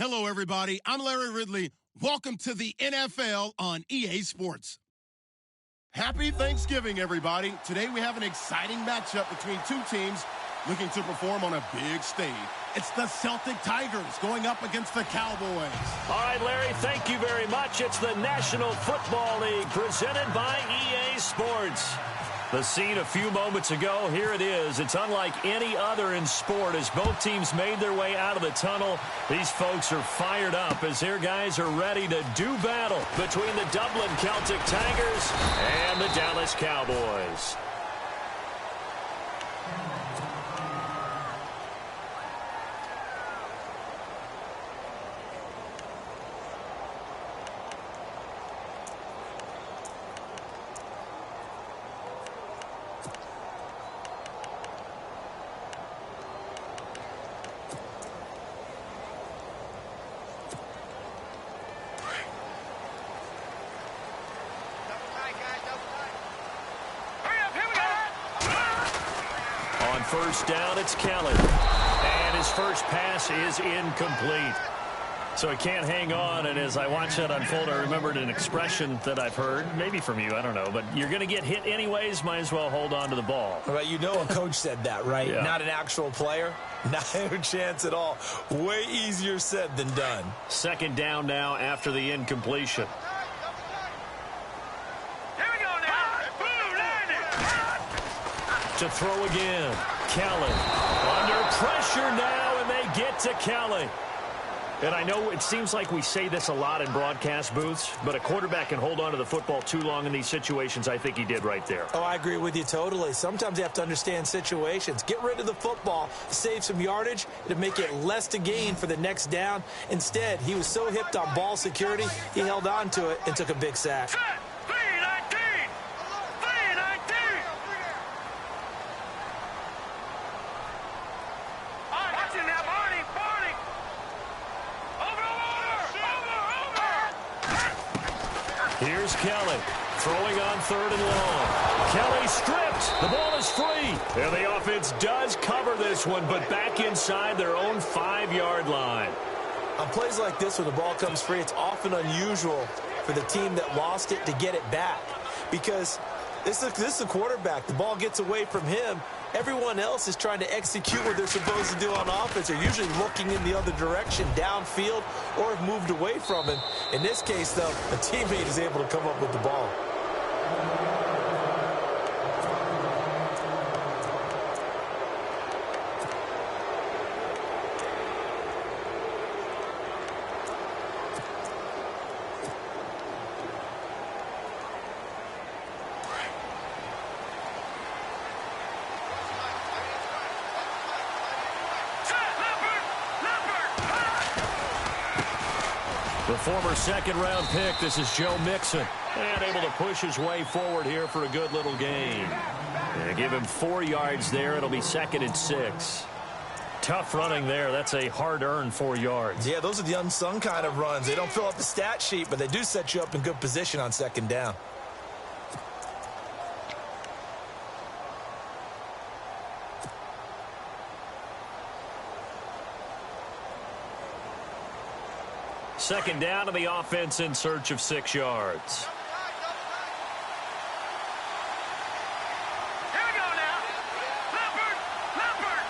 Hello, everybody. I'm Larry Ridley. Welcome to the NFL on EA Sports. Happy Thanksgiving, everybody. Today we have an exciting matchup between two teams looking to perform on a big stage. It's the Celtic Tigers going up against the Cowboys. All right, Larry, thank you very much. It's the National Football League presented by EA Sports. The scene a few moments ago, here it is. It's unlike any other in sport as both teams made their way out of the tunnel. These folks are fired up as their guys are ready to do battle between the Dublin Celtic Tigers and the Dallas Cowboys. First down, it's Kelly. And his first pass is incomplete. So he can't hang on, and as I watch that unfold, I remembered an expression that I've heard, maybe from you, I don't know, but you're going to get hit anyways, might as well hold on to the ball. Right, you know a coach said that, right? Yeah. Not an actual player. Not a chance at all. Way easier said than done. Second down now after the incompletion. To throw again. Kelly under pressure now, and they get to Kelly. And I know it seems like we say this a lot in broadcast booths, but a quarterback can hold on to the football too long in these situations. I think he did right there. Oh, I agree with you totally. Sometimes you have to understand situations. Get rid of the football, save some yardage to make it less to gain for the next down. Instead, he was so hipped on ball security, he held on to it and took a big sack. Here's Kelly, throwing on third and long. Kelly stripped. The ball is free. And the offense does cover this one, but back inside their own 5-yard line. On plays like this, when the ball comes free, it's often unusual for the team that lost it to get it back. Because this is a quarterback. The ball gets away from him. Everyone else is trying to execute what they're supposed to do on offense. They're usually looking in the other direction, downfield, or have moved away from him. In this case, though, a teammate is able to come up with the ball. The former second-round pick, this is Joe Mixon. And able to push his way forward here for a good little gain. And give him 4 yards there. It'll be 2nd and 6. Tough running there. That's a hard-earned 4 yards. Yeah, those are the unsung kind of runs. They don't fill up the stat sheet, but they do set you up in good position on second down. Second down to the offense in search of 6 yards. Here we go now. Leopard. Leopard.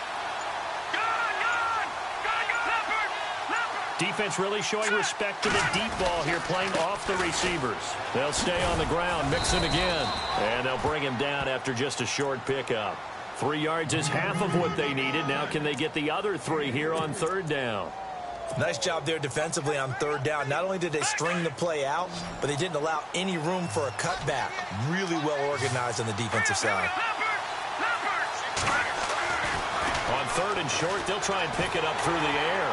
Defense really showing respect to the deep ball here, playing off the receivers. They'll stay on the ground, Mixon again. And they'll bring him down after just a short pickup. 3 yards is half of what they needed. Now can they get the other 3 here on third down? Nice job there defensively on third down. Not only did they string the play out, but they didn't allow any room for a cutback. Really well organized on the defensive side. On third and short, they'll try and pick it up through the air.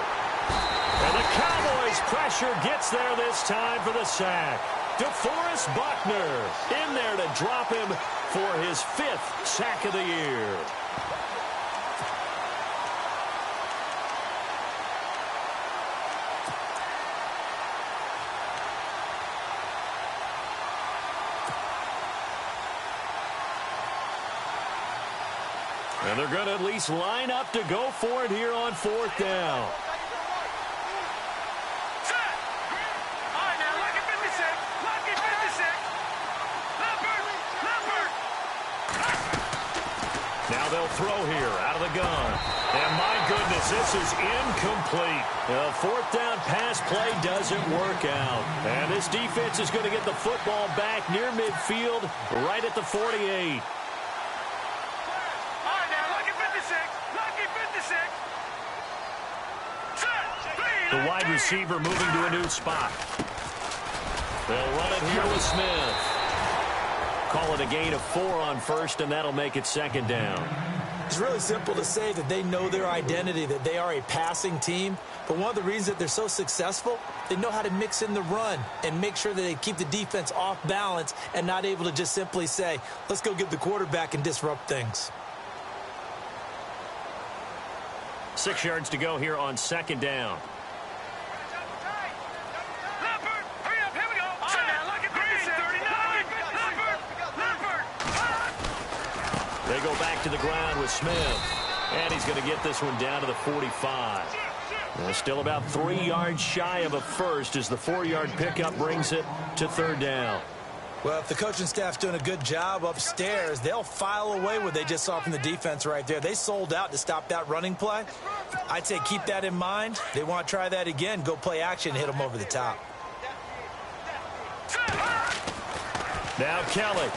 And the Cowboys' pressure gets there this time for the sack. DeForest Buckner in there to drop him for his 5th sack of the year. And they're going to at least line up to go for it here on 4th down. they'll throw here out of the gun. And my goodness, this is incomplete. The fourth down pass play doesn't work out. And this defense is going to get the football back near midfield, right at the 48. All right, now, lucky 56. Lucky 56. The wide receiver moving to a new spot. They'll run it here with Smith. Call it a gain of 4 on first, and that'll make it second down. It's really simple to say that they know their identity, that they are a passing team. But one of the reasons that they're so successful, they know how to mix in the run and make sure that they keep the defense off balance and not able to just simply say, let's go get the quarterback and disrupt things. 6 yards to go here on second down. They go back to the ground with Smith. And he's going to get this one down to the 45. Well, still about 3 yards shy of a first as the 4-yard pickup brings it to third down. Well, if the coaching staff's doing a good job upstairs, they'll file away what they just saw from the defense right there. They sold out to stop that running play. I'd say keep that in mind. They want to try that again, go play action, hit them over the top. Now Kelly.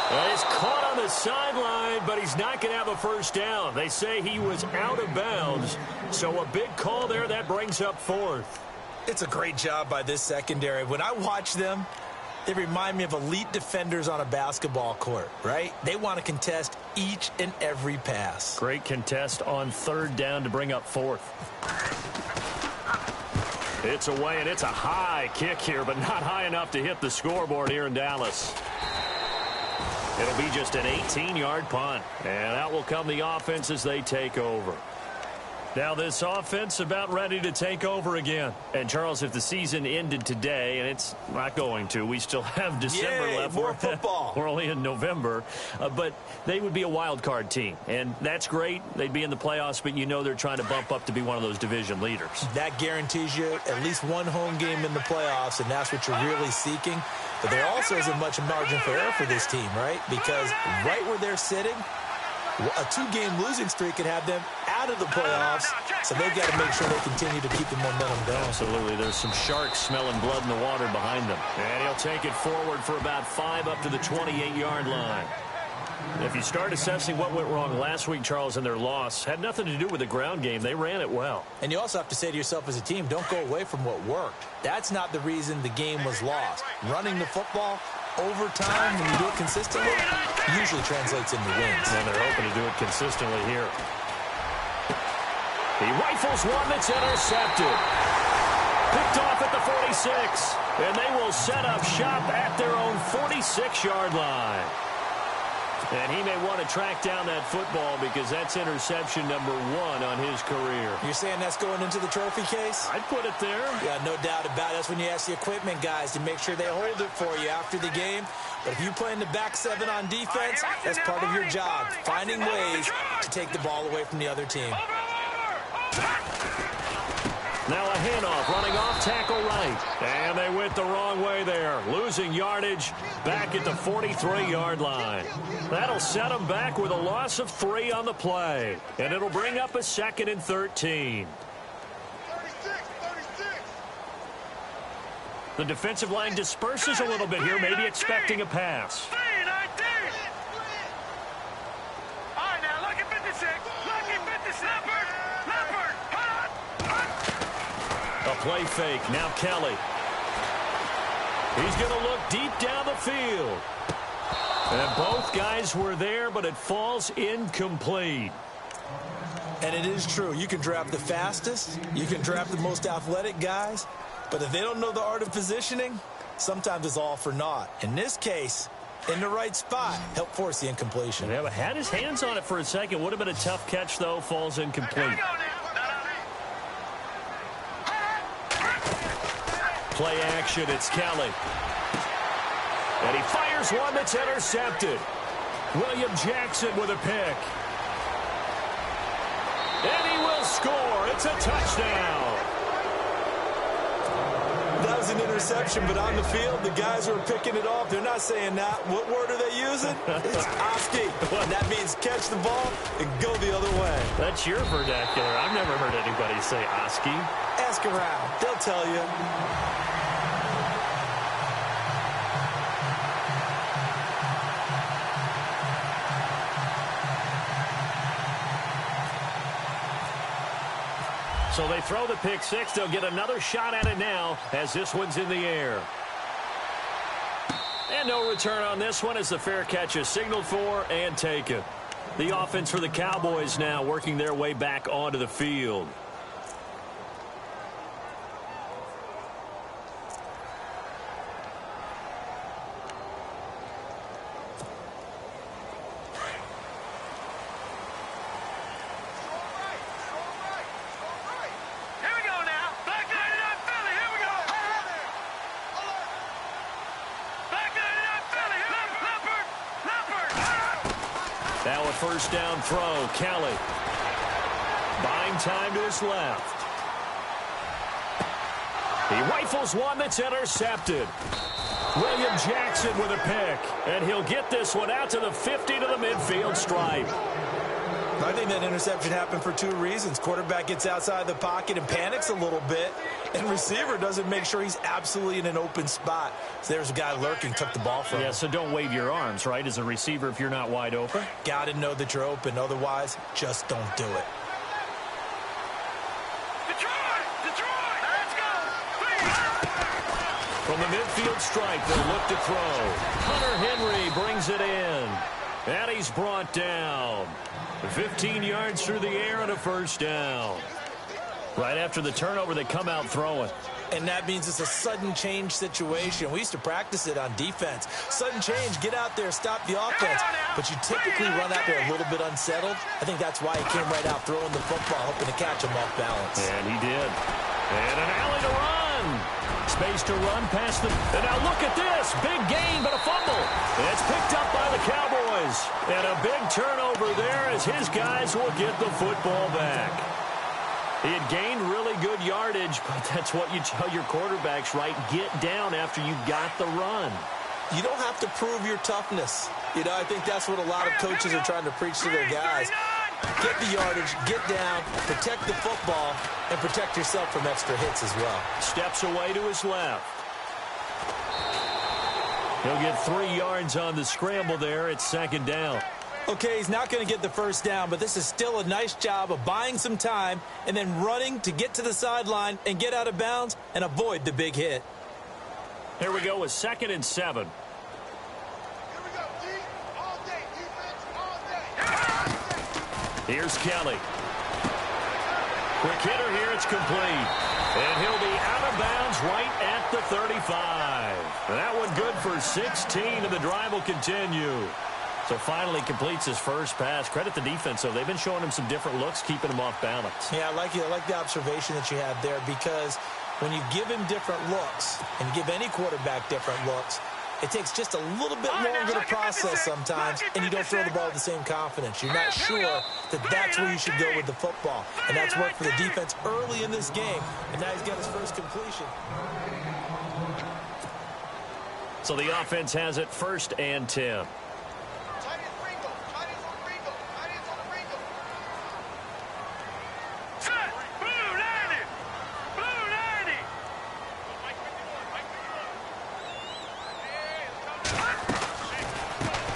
Well, he's caught on the sideline, but he's not going to have a first down. They say he was out of bounds, so a big call there that brings up fourth. It's a great job by this secondary. When I watch them, they remind me of elite defenders on a basketball court, right? They want to contest each and every pass. Great contest on third down to bring up fourth. It's away, and it's a high kick here, but not high enough to hit the scoreboard here in Dallas. It'll be just an 18-yard punt, and out will come the offense as they take over. Now this offense about ready to take over again. And, Charles, if the season ended today, and it's not going to, we still have December left. More football. We're only in November. But they would be a wild card team, and that's great. They'd be in the playoffs, but you know they're trying to bump up to be one of those division leaders. That guarantees you at least one home game in the playoffs, and that's what you're really seeking. But there also isn't much margin for error for this team, right? Because right where they're sitting, a 2-game losing streak could have them out of the playoffs, so they've got to make sure they continue to keep the momentum going. Absolutely. There's some sharks smelling blood in the water behind them. And he'll take it forward for about 5 up to the 28-yard line. If you start assessing what went wrong last week, Charles, in their loss, had nothing to do with the ground game. They ran it well. And you also have to say to yourself as a team, don't go away from what worked. That's not the reason the game was lost. Running the football over time, when you do it consistently, usually translates into wins. And they're hoping to do it consistently here. He rifles one that's intercepted. Picked off at the 46. And they will set up shop at their own 46-yard line. And he may want to track down that football because that's interception number 1 on his career. You're saying that's going into the trophy case? I'd put it there. Yeah, no doubt about it. That's when you ask the equipment guys to make sure they hold it for you after the game. But if you play in the back 7 on defense, that's part of your job, finding ways to take the ball away from the other team. Now a handoff, running off tackle right. And they went the wrong way there, losing yardage back at the 43-yard line. That'll set them back with a loss of 3 on the play. And it'll bring up a 2nd and 13. The defensive line disperses a little bit here, maybe expecting a pass. A play fake. Now Kelly. He's going to look deep down the field. And both guys were there, but it falls incomplete. And it is true. You can draft the fastest. You can draft the most athletic guys. But if they don't know the art of positioning, sometimes it's all for naught. In this case, in the right spot, help force the incompletion. Yeah, but had his hands on it for a second. Would have been a tough catch, though. Falls incomplete. Play action, it's Kelly. And he fires one that's intercepted. William Jackson with a pick. And he will score. It's a touchdown. That was was an interception, but on the field, the guys who are picking it off, they're not saying that. What word are they using? It's Oski. And that means catch the ball and go the other way. That's your vernacular. I've never heard anybody say Oski. Ask around. They'll tell you. So they throw the pick six. They'll get another shot at it now as this one's in the air. And no return on this one as the fair catch is signaled for and taken. The offense for the Cowboys now working their way back onto the field. Now a first down throw. Kelly buying time to his left. He rifles one that's intercepted. William Jackson with a pick. And he'll get this one out to the 50 to the midfield stripe. I think that interception happened for two reasons. Quarterback gets outside the pocket and panics a little bit, and receiver doesn't make sure he's absolutely in an open spot. So there's a guy lurking, took the ball from him. Yeah, so don't wave your arms, right, as a receiver if you're not wide open? Got to know that you're open. Otherwise, just don't do it. Detroit, let's go. From the midfield stripe, they'll look to throw. Hunter Henry brings it in. And he's brought down. 15 yards through the air and a first down. Right after the turnover, they come out throwing. And that means it's a sudden change situation. We used to practice it on defense. Sudden change, get out there, stop the offense. But you typically run out there a little bit unsettled. I think that's why he came right out throwing the football, hoping to catch him off balance. And he did. And an alley to run. Space to run past the... And now look at this. Big gain, but a fumble. It's picked up by the Cowboys. And a big turnover there as his guys will get the football back. He had gained really good yardage, but that's what you tell your quarterbacks, right? Get down after you got the run. You don't have to prove your toughness. You know, I think that's what a lot of coaches are trying to preach to their guys. Get the yardage, get down, protect the football, and protect yourself from extra hits as well. Steps away to his left. He'll get 3 yards on the scramble there. It's second down. Okay, he's not going to get the first down, but this is still a nice job of buying some time and then running to get to the sideline and get out of bounds and avoid the big hit. Here we go with 2nd and 7. Here we go, D. All day, defense, all day. Here's Kelly. Quick hitter here, it's complete. And he'll be out of bounds right at the 35. That one good for 16, and the drive will continue. So finally completes his first pass. Credit the defense, though. They've been showing him some different looks, keeping him off balance. Yeah, I like the observation that you had there, because when you give him different looks and give any quarterback different looks, it takes just a little bit longer to process sometimes, and you don't throw the ball with the same confidence. You're not sure that that's where you should go with the football. And that's worked for the defense early in this game, and now he's got his first completion. So the offense has it 1st and 10.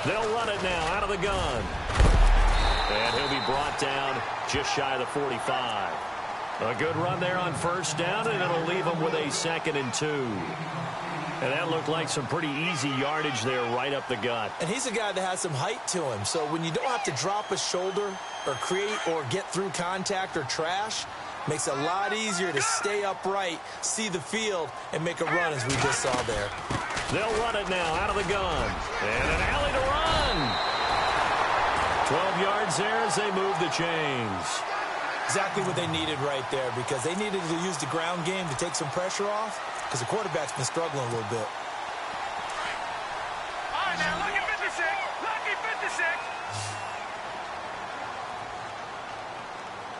They'll run it now out of the gun. And he'll be brought down just shy of the 45. A good run there on first down, and it'll leave him with a 2nd and 2. And that looked like some pretty easy yardage there right up the gut. And he's a guy that has some height to him. So when you don't have to drop a shoulder or create or get through contact or trash, makes it a lot easier to stay upright, see the field, and make a run as we just saw there. They'll run it now out of the gun. And an alley to run. 12 yards there as they move the chains. Exactly what they needed right there, because they needed to use the ground game to take some pressure off, because the quarterback's been struggling a little bit. All right, now, lucky 56. Lucky 56.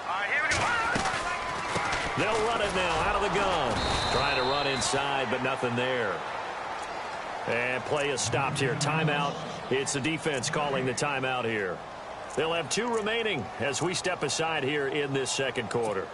All right, here we go. They'll run it now out of the gun. Trying to run inside, but nothing there. And play is stopped here. Timeout. It's the defense calling the timeout here. They'll have 2 remaining as we step aside here in this second quarter.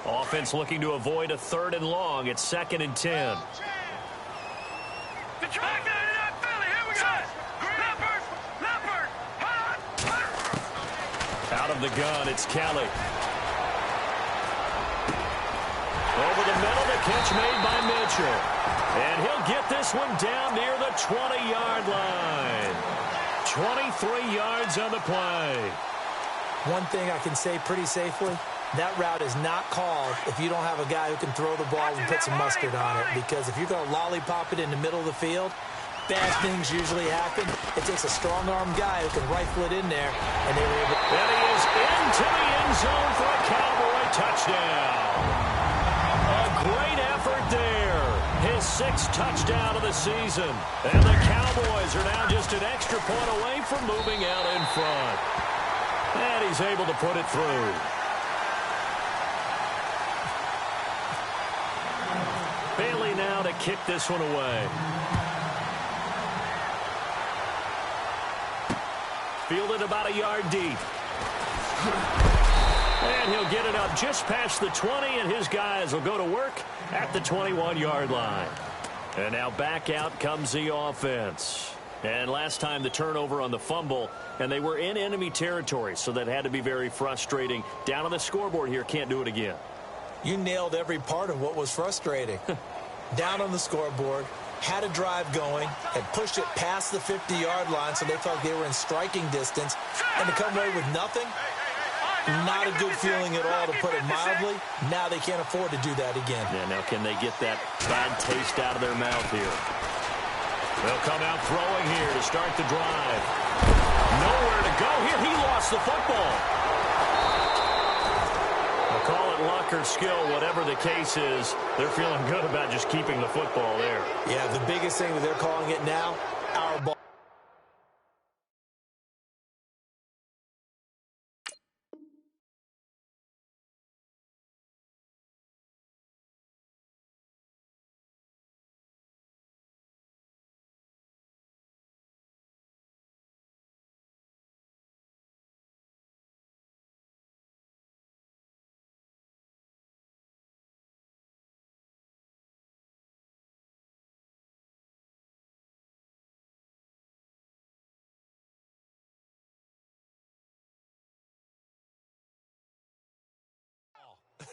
Offense looking to avoid a 3rd and long. It's 2nd and 10. Out of the gun, it's Kelly. Over the middle, the catch made by Mitchell. And he'll get this one down near the 20-yard line. 23 yards on the play. One thing I can say pretty safely, that route is not called if you don't have a guy who can throw the ball and put some mustard on it. Because if you're going to lollipop it in the middle of the field, bad things usually happen. It takes a strong-arm guy who can rifle it in there, and they were able to... And he is into the end zone for a Cowboy touchdown. A great effort there. His 6th touchdown of the season. And the Cowboys are now just an extra point away from moving out in front. And he's able to put it through. Bailey now to kick this one away. Fielded about a yard deep. And he'll get it up just past the 20, and his guys will go to work at the 21-yard line. And now back out comes the offense. And last time the turnover on the fumble, and they were in enemy territory, so that had to be very frustrating. Down on the scoreboard here, can't do it again. You nailed every part of what was frustrating. Down on the scoreboard, had a drive going, had pushed it past the 50-yard line, so they felt they were in striking distance, and to come away with nothing, not a good feeling at all, to put it mildly. Now they can't afford to do that again. Yeah, now can they get that bad taste out of their mouth here? They'll come out throwing here to start the drive. Nowhere to go here. He lost the football. They'll call it luck or skill, whatever the case is. They're feeling good about just keeping the football there. Yeah, the biggest thing that they're calling it now, our ball.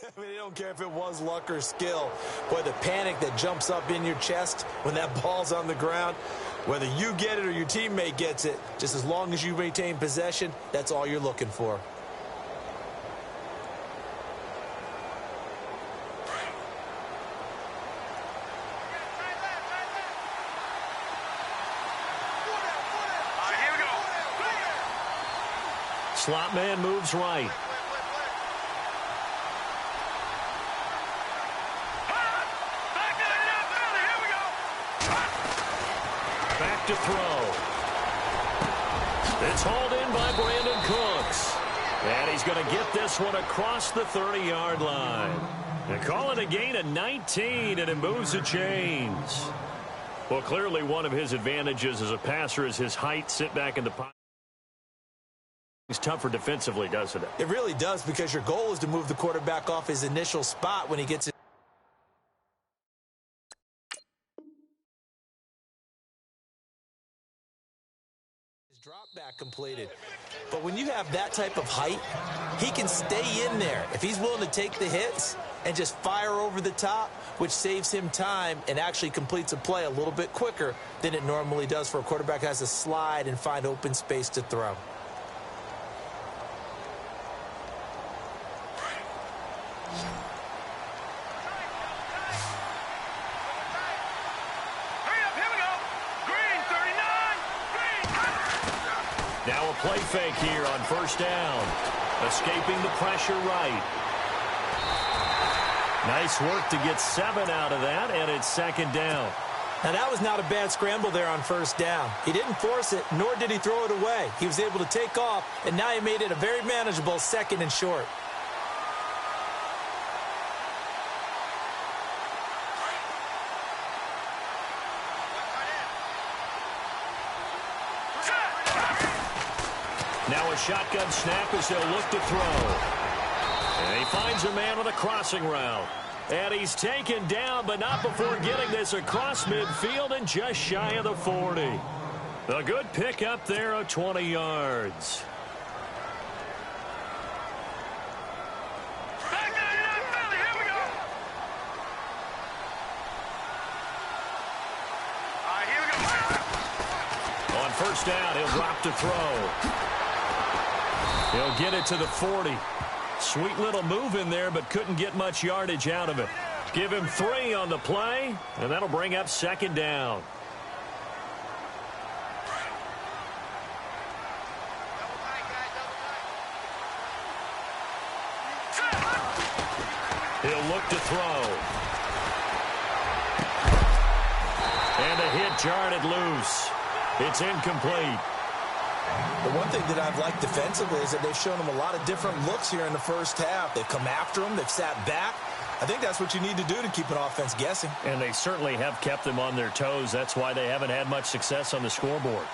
I mean, they don't care if it was luck or skill. Boy, the panic that jumps up in your chest when that ball's on the ground, whether you get it or your teammate gets it, just as long as you maintain possession, that's all you're looking for. Slot man moves right. Back to throw. It's hauled in by Brandon Cooks. And he's going to get this one across the 30-yard line. They call it a gain of 19, and it moves the chains. Well, clearly one of his advantages as a passer is his height. Sit back in the pocket. It's tougher defensively, doesn't it? It really does, because your goal is to move the quarterback off his initial spot when he gets it. His drop back completed. But when you have that type of height, he can stay in there. If he's willing to take the hits and just fire over the top, which saves him time and actually completes a play a little bit quicker than it normally does for a quarterback who has to slide and find open space to throw. Now a play fake here on first down. Escaping the pressure right. Nice work to get 7 out of that, and it's second down. Now, that was not a bad scramble there on first down. He didn't force it, nor did he throw it away. He was able to take off, and now he made it a very manageable 2nd and short. Now a shotgun snap as they'll look to throw. And he finds a man on a crossing route. And he's taken down, but not before getting this across midfield and just shy of the 40. A good pick up there of 20 yards. On first down, he'll drop to throw. He'll get it to the 40. Sweet little move in there, but couldn't get much yardage out of it. Give him 3 on the play, and that'll bring up second down. He'll look to throw. And a hit jarred it loose. It's incomplete. The one thing that I've liked defensively is that they've shown him a lot of different looks here in the first half. They've come after him. They've sat back. I think that's what you need to do to keep an offense guessing. And they certainly have kept them on their toes. That's why they haven't had much success on the scoreboard.